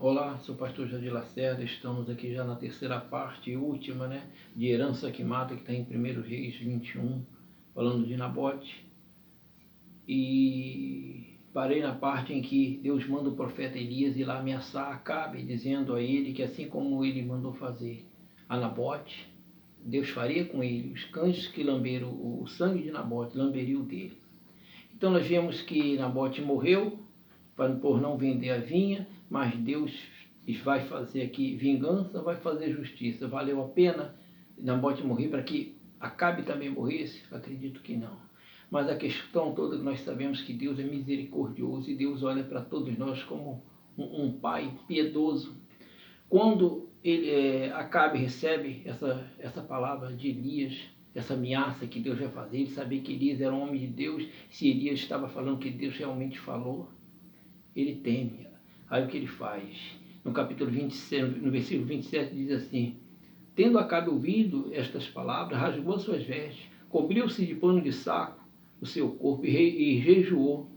Olá, sou o pastor Jadir Lacerda, estamos aqui já na terceira parte e última, de Herança que Mata, que está em 1 Reis 21, falando de Nabote. E parei na parte em que Deus manda o profeta Elias ir lá ameaçar Acabe, dizendo a ele que assim como ele mandou fazer a Nabote, Deus faria com ele. Os cães que lamberam o sangue de Nabote, lamberiam o dele. Então nós vemos que Nabote morreu por não vender a vinha, mas Deus vai fazer aqui vingança, vai fazer justiça. Valeu a pena Nabote morrer para que Acabe também morresse? Acredito que não. Mas a questão toda que nós sabemos que Deus é misericordioso e Deus olha para todos nós como um pai piedoso. Quando Acabe recebe essa palavra de Elias, essa ameaça que Deus vai fazer, ele sabia que Elias era um homem de Deus, se Elias estava falando que Deus realmente falou, ele teme. Aí o que ele faz? No capítulo 27, no versículo 27 diz assim: tendo Acabe ouvido estas palavras, rasgou suas vestes, cobriu-se de pano de saco o seu corpo e jejuou.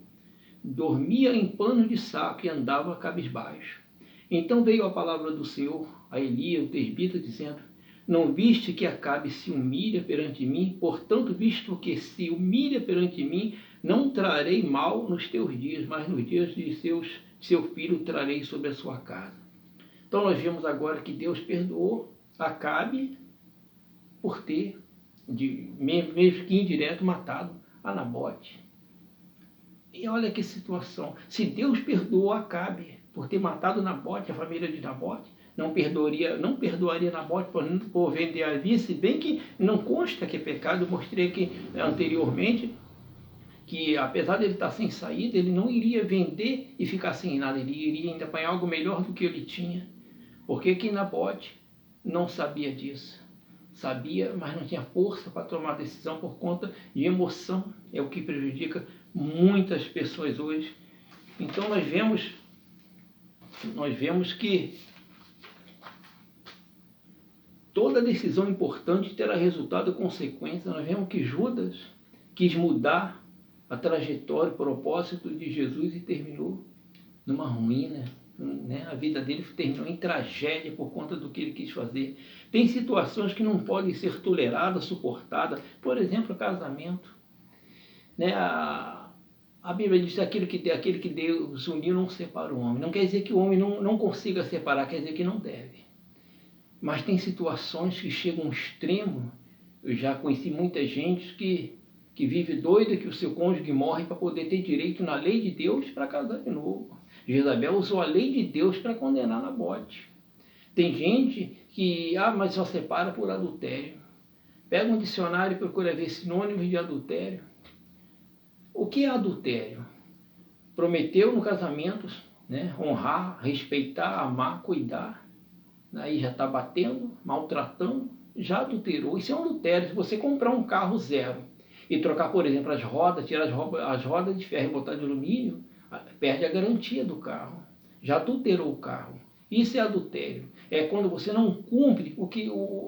Dormia em pano de saco e andava cabisbaixo. Então veio a palavra do Senhor a Elias, o tesbita, dizendo: não viste que Acabe se humilha perante mim? Portanto, visto que se humilha perante mim, não trarei mal nos teus dias, mas nos dias de seu filho trarei sobre a sua casa. Então nós vemos agora que Deus perdoou Acabe por ter, mesmo que indireto, matado a Nabote. E olha que situação. Se Deus perdoou Acabe por ter matado Nabote, a família de Nabote, não perdoaria Nabote por vender a vinha, se bem que não consta que é pecado. Eu mostrei aqui anteriormente que apesar de ele estar sem saída, ele não iria vender e ficar sem nada, ele iria ainda apanhar algo melhor do que ele tinha. Por que Nabote não sabia disso? Sabia, mas não tinha força para tomar decisão por conta de emoção. É o que prejudica muitas pessoas hoje. Então nós vemos que toda decisão importante terá resultado e consequência. Nós vemos que Judas quis mudar a trajetória, o propósito de Jesus e terminou numa ruína. A vida dele terminou em tragédia por conta do que ele quis fazer. Tem situações que não podem ser toleradas, suportadas. Por exemplo, o casamento. A Bíblia diz que aquele que Deus uniu não separa o homem. Não quer dizer que o homem não consiga separar, quer dizer que não deve. Mas tem situações que chegam ao extremo. Eu já conheci muita gente que vive doida que o seu cônjuge morre para poder ter direito na lei de Deus para casar de novo. Jezabel usou a lei de Deus para condenar Nabote. Tem gente que, mas só separa por adultério. Pega um dicionário e procura ver sinônimos de adultério. O que é adultério? Prometeu no casamento, honrar, respeitar, amar, cuidar. Aí já está batendo, maltratando, já adulterou. Isso é um adultério. Se você comprar um carro zero e trocar, por exemplo, as rodas, tirar as rodas de ferro e botar de alumínio, perde a garantia do carro. Já adulterou o carro. Isso é adultério. É quando você não cumpre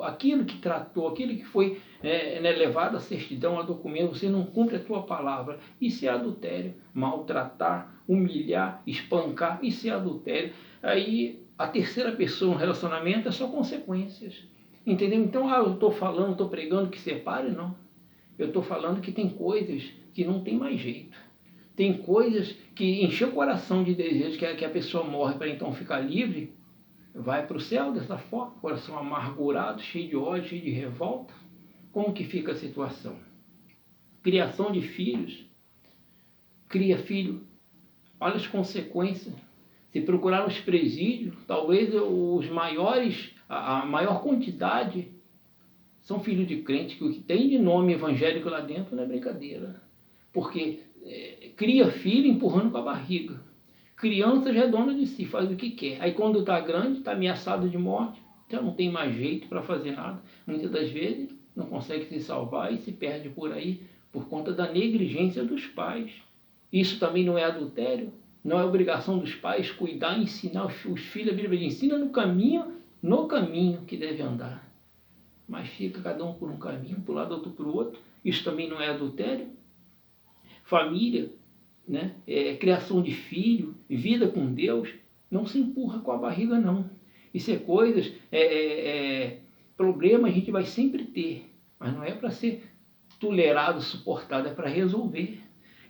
aquilo que tratou, aquilo que foi levado à certidão, a documento, você não cumpre a tua palavra. Isso é adultério. Maltratar, humilhar, espancar, isso é adultério. Aí a terceira pessoa no relacionamento é só consequências. Entendeu? Então, eu estou falando, estou pregando que separe, não. Eu estou falando que tem coisas que não tem mais jeito. Tem coisas que encher o coração de desejo que a pessoa morre para então ficar livre, vai para o céu dessa forma, coração amargurado, cheio de ódio, cheio de revolta. Como que fica a situação? Criação de filhos. Cria filho, olha as consequências. Se procurar nos presídios, talvez os maiores, a maior quantidade são filhos de crente, que o que tem de nome evangélico lá dentro não é brincadeira. Porque cria filho empurrando com a barriga. Criança já é dona de si, faz o que quer. Aí quando está grande, está ameaçado de morte, já não tem mais jeito para fazer nada. Muitas das vezes não consegue se salvar e se perde por aí por conta da negligência dos pais. Isso também não é adultério? Não é obrigação dos pais cuidar, ensinar os filhos? A Bíblia ensina no caminho que deve andar. Mas fica cada um por um caminho, para um lado, outro para o outro. Isso também não é adultério? Família, criação de filho, vida com Deus. Não se empurra com a barriga, não. Isso é coisas, problema a gente vai sempre ter, mas não é para ser tolerado, suportado, é para resolver.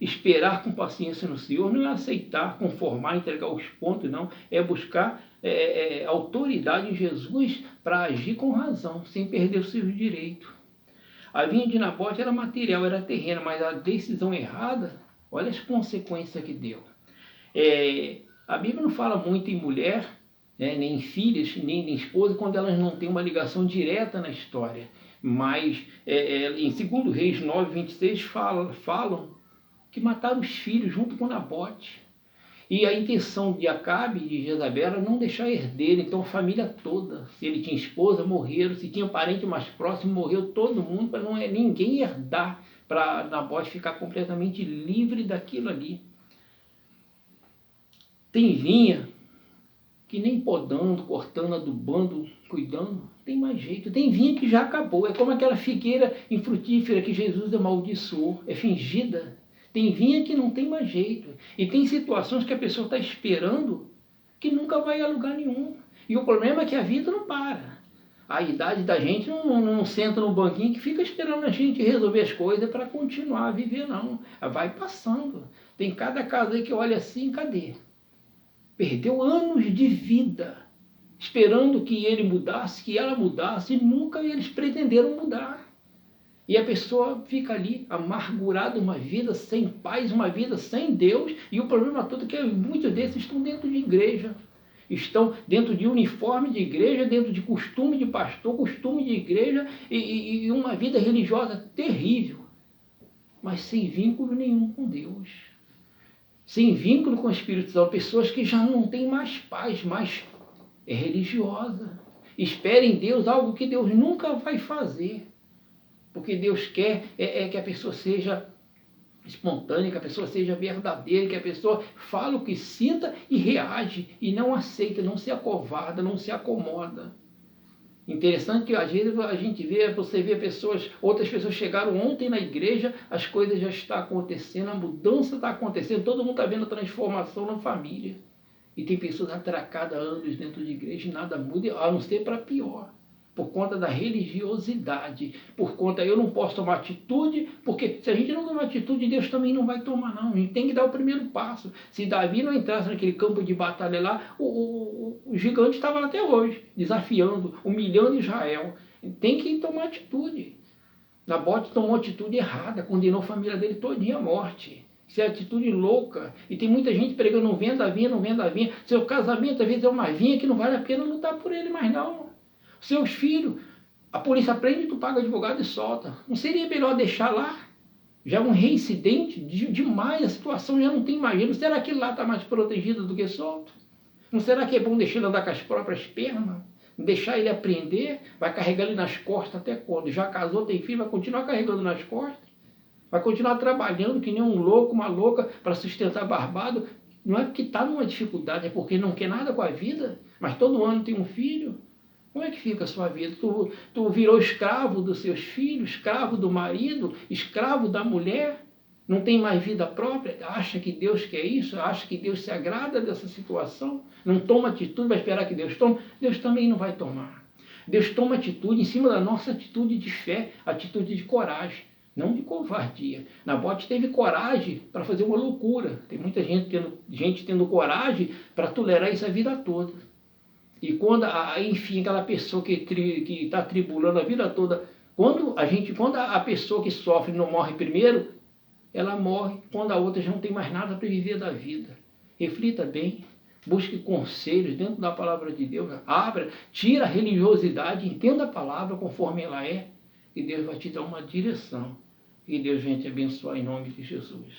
Esperar com paciência no Senhor não é aceitar, conformar, entregar os pontos, não. É buscar autoridade em Jesus para agir com razão, sem perder os seus direitos. A vinha de Nabote era material, era terreno, mas a decisão errada, olha as consequências que deu. A Bíblia não fala muito em mulher, nem em filhas, nem em esposa, quando elas não têm uma ligação direta na história. Mas em 2 Reis 9, 26, falam que mataram os filhos junto com Nabote. E a intenção de Acabe e de Jezabel era não deixar herdeiro, então a família toda, se ele tinha esposa, morreram, se tinha parente mais próximo, morreu todo mundo, para ninguém herdar, para Nabote ficar completamente livre daquilo ali. Tem vinha que nem podando, cortando, adubando, cuidando, tem mais jeito. Tem vinha que já acabou, é como aquela figueira infrutífera que Jesus amaldiçoou, é fingida. Tem vinha que não tem mais jeito. E tem situações que a pessoa está esperando que nunca vai a lugar nenhum. E o problema é que a vida não para. A idade da gente não senta no banquinho que fica esperando a gente resolver as coisas para continuar a viver, não. Vai passando. Tem cada caso aí que olha assim, cadê? Perdeu anos de vida esperando que ele mudasse, que ela mudasse, e nunca eles pretenderam mudar. E a pessoa fica ali amargurada, uma vida sem paz, uma vida sem Deus, e o problema todo é que muitos desses estão dentro de igreja, estão dentro de uniforme de igreja, dentro de costume de pastor, costume de igreja, e uma vida religiosa terrível, mas sem vínculo nenhum com Deus, sem vínculo com o Espírito Santo, pessoas que já não têm mais paz, mas é religiosa, espera em Deus algo que Deus nunca vai fazer. Porque Deus quer que a pessoa seja espontânea, que a pessoa seja verdadeira, que a pessoa fale o que sinta e reage, e não aceita, não se acovarda, não se acomoda. Interessante que às vezes a gente vê, você vê outras pessoas chegaram ontem na igreja, as coisas já estão acontecendo, a mudança está acontecendo, todo mundo está vendo a transformação na família. E tem pessoas atracadas há anos dentro de igreja e nada muda, a não ser para pior. Por conta da religiosidade, por conta, eu não posso tomar atitude, porque se a gente não tomar atitude, Deus também não vai tomar, não. A gente tem que dar o primeiro passo. Se Davi não entrasse naquele campo de batalha lá, o gigante estava lá até hoje, desafiando, humilhando Israel. Tem que tomar atitude. Nabote tomou atitude errada, condenou a família dele todinha à morte. Isso é atitude louca. E tem muita gente pregando, não venda a vinha, não venda a vinha. Seu casamento, às vezes, é uma vinha que não vale a pena lutar por ele mais não. Seus filhos, a polícia prende, tu paga advogado e solta. Não seria melhor deixar lá? Já é um reincidente demais, a situação já não tem mais jeito. Será que lá está mais protegido do que solto? Não será que é bom deixar ele andar com as próprias pernas? Deixar ele aprender? Vai carregar ele nas costas até quando? Já casou, tem filho, vai continuar carregando nas costas? Vai continuar trabalhando que nem um louco, uma louca, para sustentar barbado? Não é porque está numa dificuldade, é porque não quer nada com a vida, mas todo ano tem um filho. Como é que fica a sua vida? Tu virou escravo dos seus filhos, escravo do marido, escravo da mulher, não tem mais vida própria, acha que Deus quer isso, acha que Deus se agrada dessa situação, não toma atitude, vai esperar que Deus tome, Deus também não vai tomar. Deus toma atitude em cima da nossa atitude de fé, atitude de coragem, não de covardia. Nabote teve coragem para fazer uma loucura, tem muita gente tendo coragem para tolerar isso a vida toda. E quando, enfim, aquela pessoa que está tribulando a vida toda, quando a pessoa que sofre não morre primeiro, ela morre quando a outra já não tem mais nada para viver da vida. Reflita bem, busque conselhos dentro da palavra de Deus, abra, tira a religiosidade, entenda a palavra conforme ela é, e Deus vai te dar uma direção. E Deus vem te abençoar em nome de Jesus.